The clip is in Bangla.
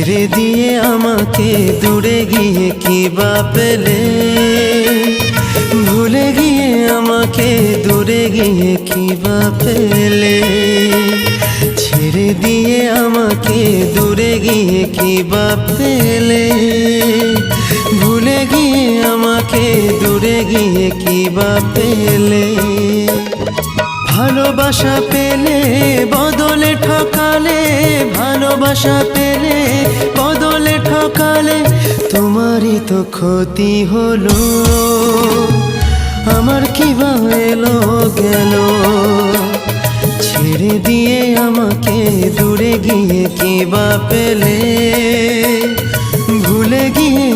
ছেড়ে দিয়ে আমাকে দূরে গিয়ে কি বা পেলে, ভুলে গিয়ে আমাকে দূরে গিয়ে কি বা পেলে, ছেড়ে দিয়ে আমাকে দূরে গিয়ে কি বা পেলে, ভুলে গিয়ে আমাকে দূরে গিয়ে কি বা পেলে। ভালোবাসা পেলে বদলে ঠকালে, ভালোবাসা পেলে বদলে ঠকালে, তোমারই তো ক্ষতি হলো, আমার কি বা এলো গেল। ছেড়ে দিয়ে আমাকে দূরে গিয়ে কি বা পেলে, ভুলে গিয়ে